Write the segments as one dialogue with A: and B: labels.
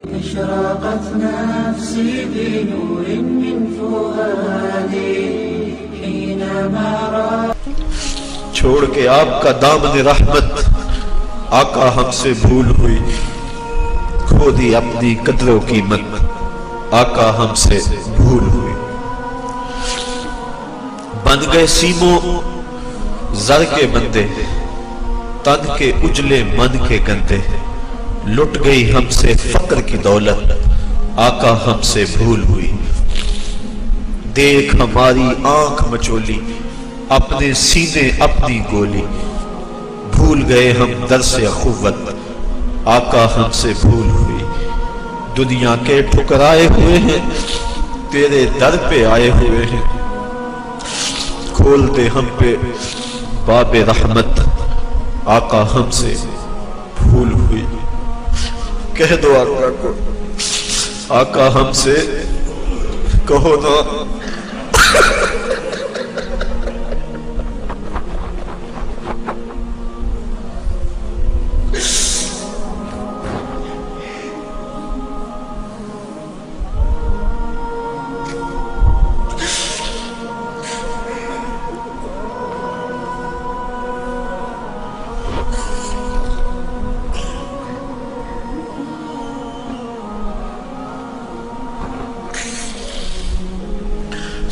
A: اشرقت نفسي بنور من فؤادي حينما
B: چھوڑ کے آپ کا دامن رحمت آقا ہم سے بھول ہوئی، کھو دی اپنی قدر و قیمت آقا ہم سے بھول ہوئی، بن گئے سیموں زر کے بندے، تن کے اجلے من کے گندے، لٹ گئی ہم سے فقر کی دولت آقا ہم سے بھول ہوئی، دیکھ ہماری آنکھ مچولی اپنے سینے اپنی گولی، بھول گئے ہم درس اخوت آقا ہم سے بھول ہوئی، دنیا کے ٹھکرائے ہوئے ہیں تیرے در پہ آئے ہوئے ہیں، کھول دے ہم پہ باب رحمت آقا ہم سے بھول ہوئی، کہہ دو آقا کو آقا ہم سے کہو نا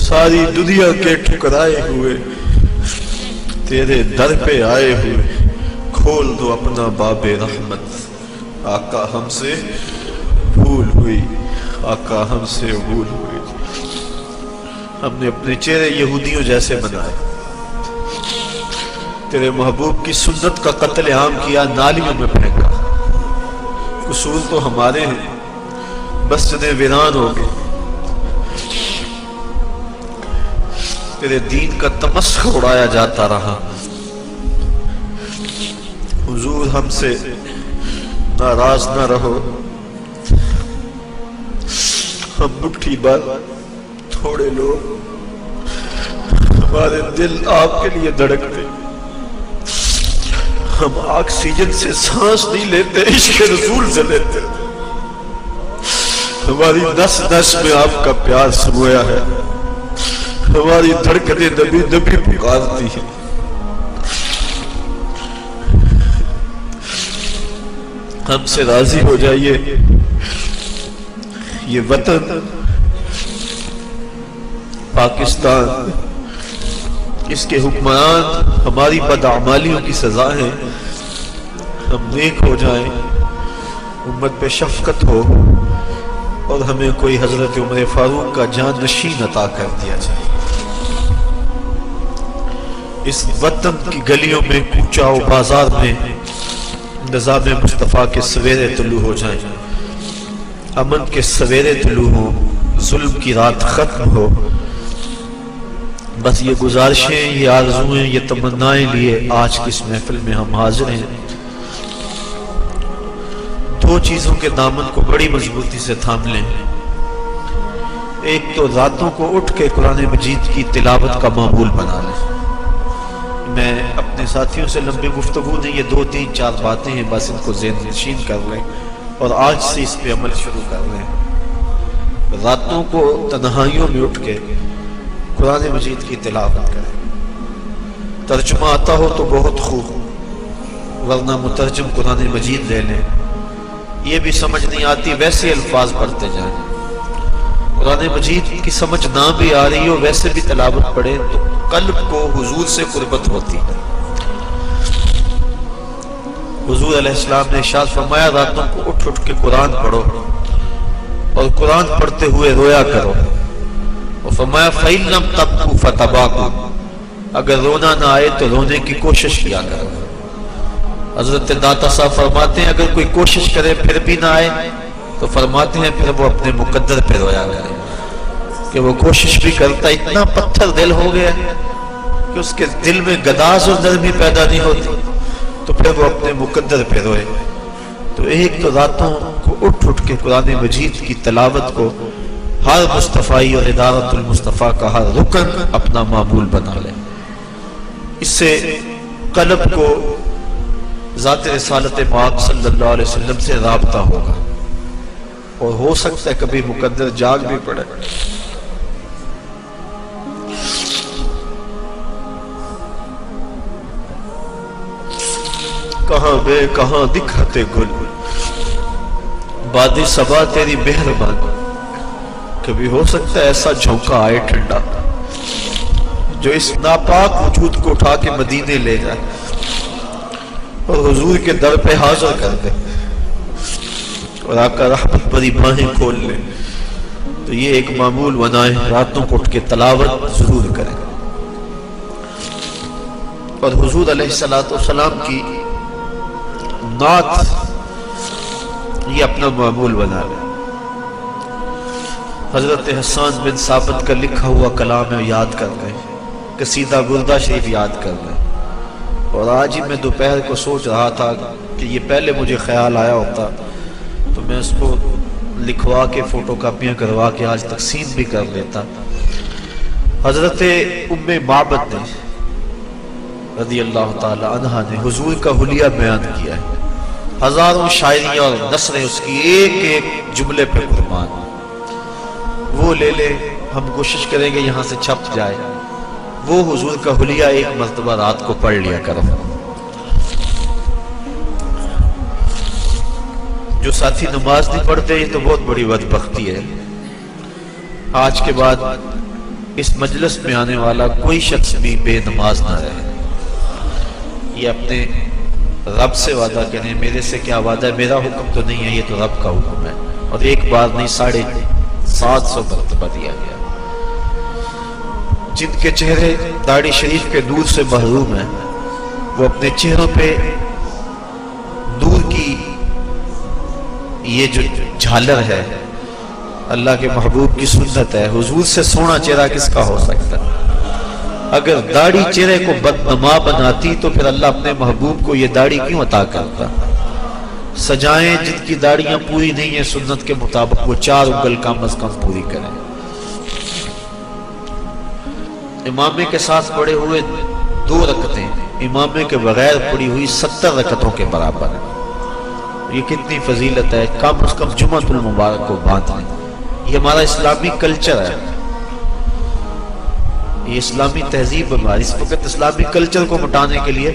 B: ساری دنیا کے ٹھکرائے ہوئے تیرے در پہ آئے ہوئے، کھول دو اپنا باب رحمت آقا ہم سے بھول ہوئی، آقا ہم سے بھول ہوئی، ہم نے اپنے چہرے یہودیوں جیسے بنائے، تیرے محبوب کی سنت کا قتل عام کیا، نالیوں میں پھینکا، قصور تو ہمارے ہیں مسجدیں ویران ہو گئے، تیرے دین کا تمسخ اڑایا جاتا رہا، حضور ہم سے ناراض نہ رہو، ہم مٹھی بھر تھوڑے لوگ، ہمارے دل آپ کے لیے دھڑکتے، ہم آکسیجن سے سانس نہیں لیتے، عشق رسول سے لیتے، ہماری نس نس میں آپ کا پیار سمویا ہے، ہماری دھڑکنیں نبی نبی پکارتی ہیں، ہم سے راضی ہو جائیے، یہ وطن پاکستان، اس کے حکمران ہماری بدعمالیوں کی سزا ہے، ہم نیک ہو جائیں، امت پہ شفقت ہو اور ہمیں کوئی حضرت عمر فاروق کا جان نشین عطا کر دیا جائے، اس وطن کی گلیوں میں کوچہ و بازار میں نظام مصطفیٰ کے سویرے طلوع ہو جائیں، امن کے سویرے طلوع ہو، ظلم کی رات ختم ہو، بس یہ گزارشیں، یہ آرزویں، یہ تمنائیں لیے آج کی اس محفل میں ہم حاضر ہیں، دو چیزوں کے دامن کو بڑی مضبوطی سے تھام لیں، ایک تو راتوں کو اٹھ کے قرآن مجید کی تلاوت کا معمول بنا لیں، میں اپنے ساتھیوں سے لمبی گفتگو نہیں، یہ 2-3-4 باتیں ہیں، بس ان کو ذہن نشین کر لیں اور آج سے اس پہ عمل شروع کر لیں، راتوں کو تنہائیوں میں اٹھ کے قرآن مجید کی تلاوت کریں، ترجمہ آتا ہو تو بہت خوب، ورنہ مترجم قرآن مجید لے لیں، یہ بھی سمجھ نہیں آتی ویسے الفاظ پڑھتے جائیں، قرآن مجید کی سمجھ نہ بھی آ رہی ہو ویسے بھی تلاوت پڑھیں تو قلب کو حضور سے قربت ہوتی ہے، حضور علیہ السلام نے ارشاد فرمایا راتوں کو اٹھ اٹھ کے قرآن پڑھو اور قرآن پڑھتے ہوئے رویا کرو، اور فرمایا فَإِن لَمْ تَبْكُوا فَتَبَاكُوا، اگر رونا نہ آئے تو رونے کی کوشش کیا کرو، حضرت داتا صاحب فرماتے ہیں اگر کوئی کوشش کرے پھر بھی نہ آئے تو فرماتے ہیں پھر وہ اپنے مقدر پہ رویا کرے، کہ وہ کوشش بھی کرتا اتنا پتھر دل ہو گیا کہ اس کے دل میں گداز اور نرمی پیدا نہیں ہوتی، تو پھر وہ اپنے مقدر پہ روئے، تو ایک تو راتوں کو اٹھ اٹھ کے قرآن مجید کی تلاوت کو ہر مصطفی اور ادارت المصطفیٰ کا ہر رکن اپنا معمول بنا لے، اس سے قلب کو ذات رسالت پاک صلی اللہ علیہ وسلم سے رابطہ ہوگا، اور ہو سکتا ہے کبھی مقدر جاگ بھی پڑے. کہاں بے کہاں دکھاتے گل، باد صبا تیری مہربانی. کبھی ہو سکتا ہے ایسا جھونکا آئے ٹھنڈا جو اس ناپاک وجود کو اٹھا کے مدینے لے جائے اور حضور کے در پہ حاضر کر دے اور آقا رحمت بری باہیں کھول لے. تو یہ ایک معمول بنائے، راتوں کو اٹھ کے تلاوت ضرور کریں اور حضور علیہ السلام کی نعت یہ اپنا معمول بنا لیں. حضرت حسان بن ثابت کا لکھا ہوا کلام ہے یاد کر گئے، قصیدہ بردہ شریف یاد کر گئے. اور آج ہی میں دوپہر کو سوچ رہا تھا کہ یہ پہلے مجھے خیال آیا ہوتا تو میں اس کو لکھوا کے فوٹو کاپیاں کروا کے آج تقسیم بھی کر لیتا. حضرت ام معبد نے رضی اللہ تعالی عنہا نے حضور کا حلیہ بیان کیا ہے. ہزاروں شاعریاں اور نثریں اس کی ایک ایک جملے پہ قربان. وہ لے لے، ہم کوشش کریں گے یہاں سے چھپ جائے. وہ حضور کا حلیہ ایک مرتبہ رات کو پڑھ لیا کرو. جو ساتھی نماز نہیں پڑھتے یہ تو بہت بڑی بدبختی ہے. آج کے بعد اس مجلس میں آنے والا کوئی شخص بھی بے نماز نہ رہے. یہ اپنے رب سے وعدہ کریں. میرے سے کیا وعدہ ہے، میرا حکم تو نہیں ہے، یہ تو رب کا حکم ہے. اور ایک بار نہیں 750 مرتبہ دیا گیا. جن کے چہرے داڑھی شریف کے نور سے محروم ہیں وہ اپنے چہروں پہ نور کی یہ جو جھالر ہے اللہ کے محبوب کی سنت ہے. حضور سے سونا چہرہ کس کا ہو سکتا ہے؟ اگر داڑھی چہرے کو بدنما بناتی تو پھر اللہ اپنے محبوب کو یہ داڑھی کیوں عطا کرتا؟ سجائیں جن کی داڑیاں پوری نہیں ہیں سنت کے مطابق وہ 4 انگل کم از کم پوری کریں. امامے کے ساتھ پڑے ہوئے 2 رکعتیں امامے کے بغیر پڑی ہوئی 70 رکعتوں کے برابر ہیں. یہ کتنی فضیلت ہے. کم از کم جمعۃ المبارک کو باندھ لیں. یہ ہمارا اسلامی کلچر ہے، یہ اسلامی تہذیب ہماری. اس وقت اسلامی کلچر کو مٹانے کے لیے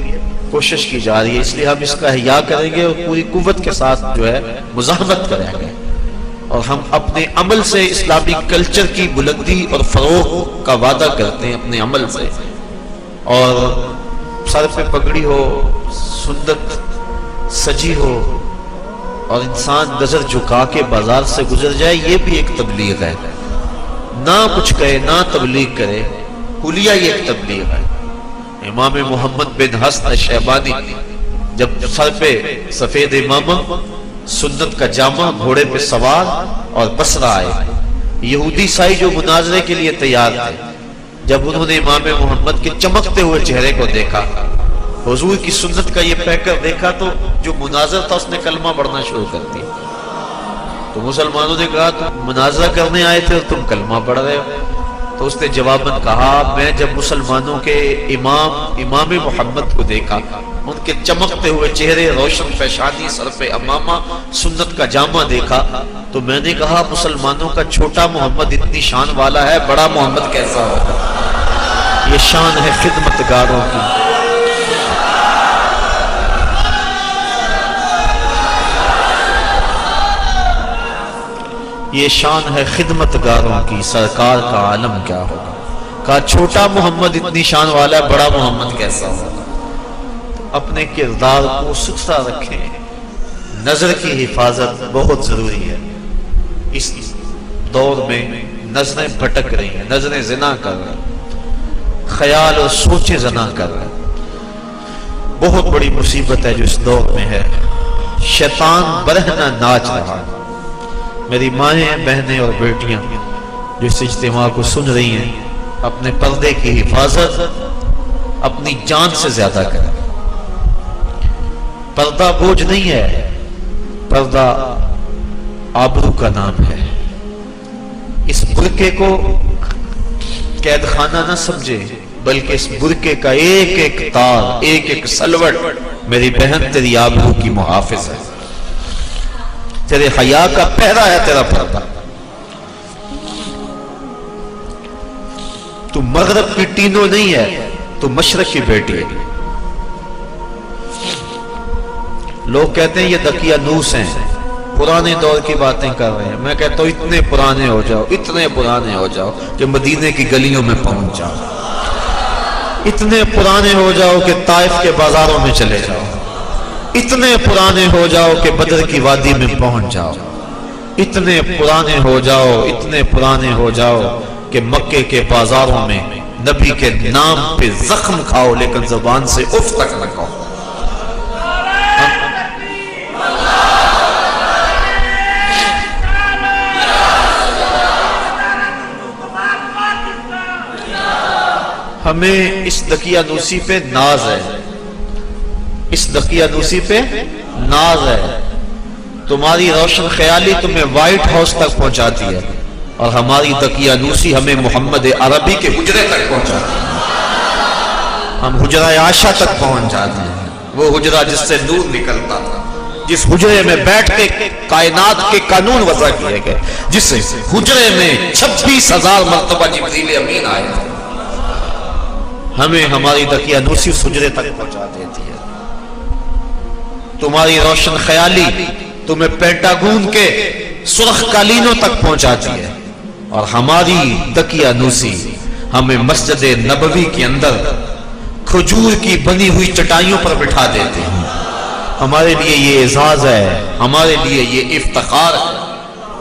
B: کوشش کی جا رہی ہے، اس لیے ہم اس کا احیاء کریں گے اور پوری قوت کے ساتھ جو ہے مزاحمت کریں گے. اور ہم اپنے عمل سے اسلامی کلچر کی بلندی اور فروغ کا وعدہ کرتے ہیں اپنے عمل سے. اور سر پہ پگڑی ہو، سنت سجی ہو اور انسان نظر جھکا کے بازار سے گزر جائے، یہ بھی ایک تبلیغ ہے. نہ کچھ کہے نہ تبلیغ کرے، حلیہ یہ ایک تبلیغ ہے. امام محمد بن حسن شیبانی جب سر پہ سفید امامہ، سنت کا جامہ، گھوڑے پہ سوار اور بصرہ آئے، یہودی عیسائی جو مناظرے کے لیے تیار تھے، جب انہوں نے امام محمد کے چمکتے ہوئے چہرے کو دیکھا، حضور کی سنت کا یہ پیکر دیکھا، تو جو مناظر تھا اس نے کلمہ پڑھنا شروع کر دیا. تو مسلمانوں نے کہا تم مناظرہ کرنے آئے تھے اور تم کلمہ پڑھ رہے ہو. تو اس نے جواباً کہا میں جب مسلمانوں کے امام محمد کو دیکھا، ان کے چمکتے ہوئے چہرے، روشن پیشانی، سر پہ امامہ، سنت کا جامہ دیکھا، تو میں نے کہا مسلمانوں کا چھوٹا محمد اتنی شان والا ہے، بڑا محمد کیسا ہوگا؟ یہ شان ہے خدمتگاروں کی. یہ شان ہے خدمتگاروں کی، سرکار کا عالم کیا ہوگا. کہا چھوٹا محمد اتنی شان والا ہے، بڑا محمد کیسا ہوگا. تو اپنے کردار کو ستھرا رکھیں. نظر کی حفاظت بہت ضروری ہے. اس دور میں نظریں بھٹک رہی ہیں، نظریں زنا کر رہی ہیں، خیال اور سوچیں زنا کر رہے ہیں. بہت بڑی مصیبت ہے جو اس دور میں ہے. شیطان برہنہ ناچ رہا ہے. میری مائیں، بہنیں اور بیٹیاں جو اس اجتماع کو سن رہی ہیں، اپنے پردے کی حفاظت اپنی جان سے زیادہ کریں. پردہ بوجھ نہیں ہے، پردہ آبرو کا نام ہے. اس برقعے کو قید خانہ نہ سمجھے، بلکہ اس برقعے کا ایک ایک تار، ایک ایک سلوٹ میری بہن تیری آبرو کی محافظ ہے. تیرے حیا کا پہرا ہے تیرا پردہ. تو مغرب کی ٹینو نہیں ہے، تو مشرق کی بیٹی ہے. لوگ کہتے ہیں یہ دقیانوس ہیں، پرانے دور کی باتیں کر رہے ہیں. میں کہتا ہوں اتنے پرانے ہو جاؤ، اتنے پرانے ہو جاؤ کہ مدینے کی گلیوں میں پہنچ جاؤ. اتنے پرانے ہو جاؤ کہ طائف کے بازاروں میں چلے جاؤ. اتنے پرانے ہو جاؤ کہ بدر کی وادی میں پہنچ جاؤ. اتنے پرانے ہو جاؤ، اتنے پرانے ہو جاؤ کہ مکے کے بازاروں میں نبی کے نام پہ زخم کھاؤ لیکن زبان سے اف تک نہ کہو. ہمیں اس دقیانوسی پہ ناز ہے، اس دقیانوسی پہ ناز ہے. تمہاری روشن خیالی تمہیں وائٹ ہاؤس تک پہنچاتی ہے اور ہماری دقیانوسی ہمیں محمد عربی کے حجرے تک پہنچاتی ہے. ہم حجرہ عائشہ تک پہنچ جاتے ہیں، وہ حجرہ جس سے نور نکلتا تھا، جس حجرے میں بیٹھ کے کائنات کے قانون وضع کیے گئے، جس حجرے میں 26,000 مرتبہ جبریل امین آئے. ہمیں ہماری دقیانوسی اس حجرے تک پہنچا دیتی ہے. تمہاری روشن خیالی تمہیں پینٹاگون کے سرخ قالینوں تک پہنچاتی ہے اور ہماری دقیانوسی ہمیں مسجد نبوی کے اندر کھجور کی بنی ہوئی چٹائیوں پر بٹھا دیتے ہیں. ہمارے لیے یہ اعزاز ہے، ہمارے لیے یہ افتخار ہے،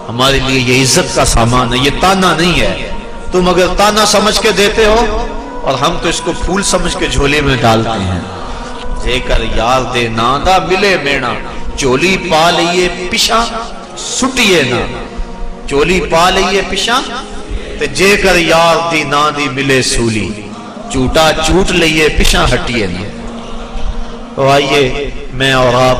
B: ہمارے لیے یہ عزت کا سامان ہے. یہ تانا نہیں ہے. تم اگر تانا سمجھ کے دیتے ہو اور ہم تو اس کو پھول سمجھ کے جھولے میں ڈالتے ہیں. جے کر یار دے ناندا ملے مینا، چولی پا لئیے پشا سٹیے نا. چولی پا لئیے پشا تے جے کر یار دی ناندی ملے سولی، چوٹا چوٹ لئیے پشا ہٹیے نا. تو آئیے میں اور آپ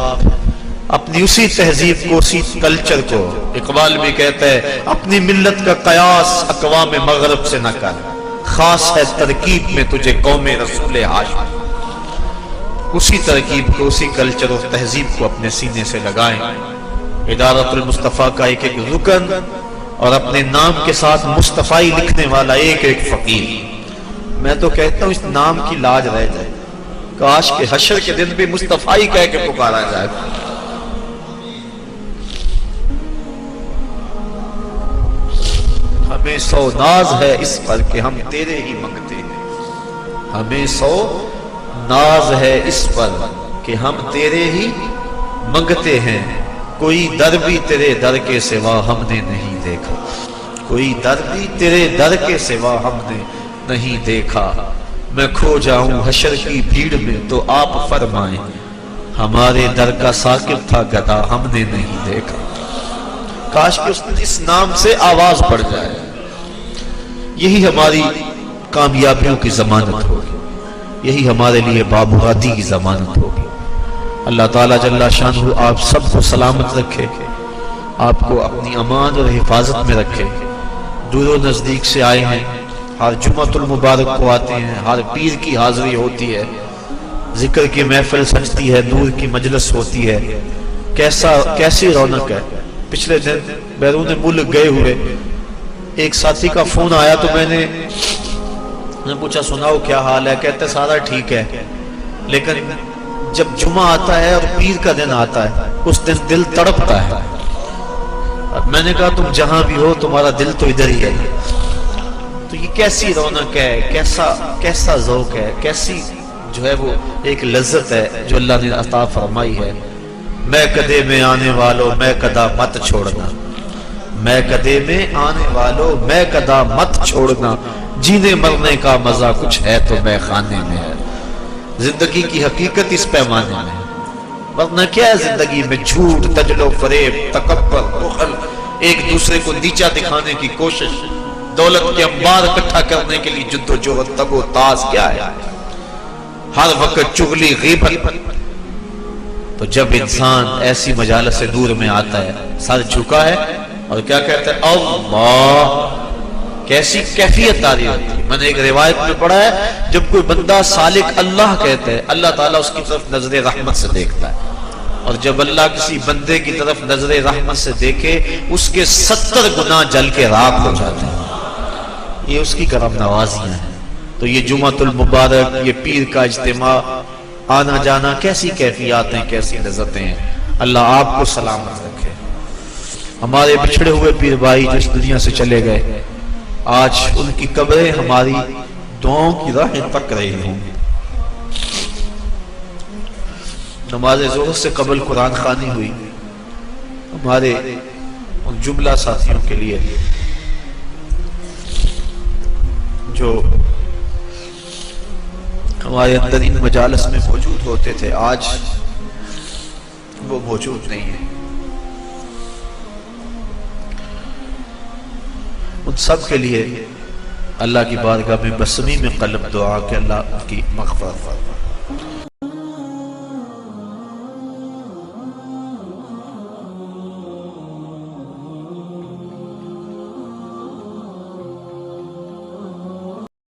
B: اپنی اسی تہذیب کو، اسی کلچر کو، اقبال بھی کہتا ہے اپنی ملت کا قیاس اقوام مغرب سے نہ کر، خاص ہے ترکیب میں تجھے قوم رسول ہاشم. اسی ترکیب کو، اسی کلچر اور تہذیب کو اپنے سینے سے لگائیں. ادارت المصطفیٰ کا ایک ایک رکن اور اپنے نام کے ساتھ مصطفی لکھنے والا ایک ایک فقیر. میں تو کہتا ہوں اس نام کی لاج رہ جائے، کاش کہ حشر کے دن بھی مصطفی کہہ کے پکارا جائے. ہمیں سو ناز ہے اس پر کہ ہم تیرے ہی منگتے ہیں. ہمیں سو ناز ہے اس پر کہ ہم تیرے ہی منگتے ہیں. کوئی در بھی تیرے در کے سوا ہم نے نہیں دیکھا. کوئی در بھی تیرے در کے سوا ہم نے نہیں دیکھا. میں کھو جاؤں حشر کی بھیڑ میں تو آپ فرمائیں، ہمارے در کا ساکب تھا گدا ہم نے نہیں دیکھا. کاش کہ اس نام سے آواز پڑ جائے. یہی ہماری کامیابیوں کی ضمانت ہوگی، یہی ہمارے لیے بامرادی کی ضمانت ہوگی. اللہ تعالیٰ جل شانہ آپ سب کو سلامت رکھے، آپ کو اپنی امان اور حفاظت میں رکھے. دور و نزدیک سے آئے ہیں، ہر جمعۃ المبارک کو آتے ہیں، ہر پیر کی حاضری ہوتی ہے، ذکر کی محفل سجتی ہے، نور کی مجلس ہوتی ہے. کیسی رونق ہے. پچھلے دن بیرون ملک گئے ہوئے ایک ساتھی کا فون آیا تو میں نے پوچھا سناؤ کیا حال ہے. کہتے سارا ٹھیک ہے، لیکن جب جمعہ آتا ہے اور پیر کا دن آتا ہے اس دن دل تڑپتا ہے. میں نے کہا تم جہاں بھی ہو تمہارا دل تو ادھر ہی ہے. تو یہ کیسی رونق ہے، کیسا ذوق ہے، کیسی جو ہے وہ ایک لذت ہے جو اللہ نے عطا فرمائی ہے. میں کدے میں آنے والوں میں کدا مت چھوڑنا، میں کدے میں آنے والوں میں کدا مت چھوڑنا. جینے مرنے کا مزہ کچھ ہے تو میں خانے میں ہے. زندگی کی حقیقت اس پیمانے میں ہے. ورنہ کیا ہے زندگی میں؟ جھوٹ، تجل و فریب، تکبر، بخل، ایک دوسرے کو نیچا دکھانے کی کوشش، دولت کے انبار اکٹھا کرنے کے لیے جد و جہد، تگ و تاز. کیا ہے؟ ہر وقت چغلی، غیبت. تو جب انسان ایسی مجالس سے دور میں آتا ہے، سر جھکا ہے اور کیا کہتا ہے؟ اللہ. کیسی کیفیت آ رہی ہوتی ہے. میں نے ایک روایت میں پڑھا ہے جب کوئی بندہ سالک اللہ کہتا ہے، اللہ تعالیٰ اس کی طرف نظر رحمت سے دیکھتا ہے. اور جب اللہ کسی بندے کی طرف نظر رحمت سے دیکھے اس کے 70 گناہ جل کے راکھ ہو جاتے ہیں۔ یہ اس کی کرم نوازیاں ہیں۔ تو یہ جمعۃ المبارک، یہ پیر کا اجتماع، آنا جانا، کیسی کیفیات ہیں، کیسی لذتیں ہیں۔ اللہ آپ کو سلامت رکھے۔ ہمارے بچھڑے ہوئے پیر بھائی جو اس دنیا سے چلے گئے، آج ان کی قبریں ہماری دعاؤں کی راہیں تک رہی ہوں۔ نماز ظہر سے قبل قرآن خوانی ہوئی۔ ہمارے ان جملہ ساتھیوں کے لیے جو ہمارے اندر ان مجالس میں موجود ہوتے تھے، آج وہ موجود نہیں ہیں، ان سب کے لیے اللہ کی بارگاہ میں بصمی میں قلب دعا کہ اللہ ان کی مغفرت فرمائے۔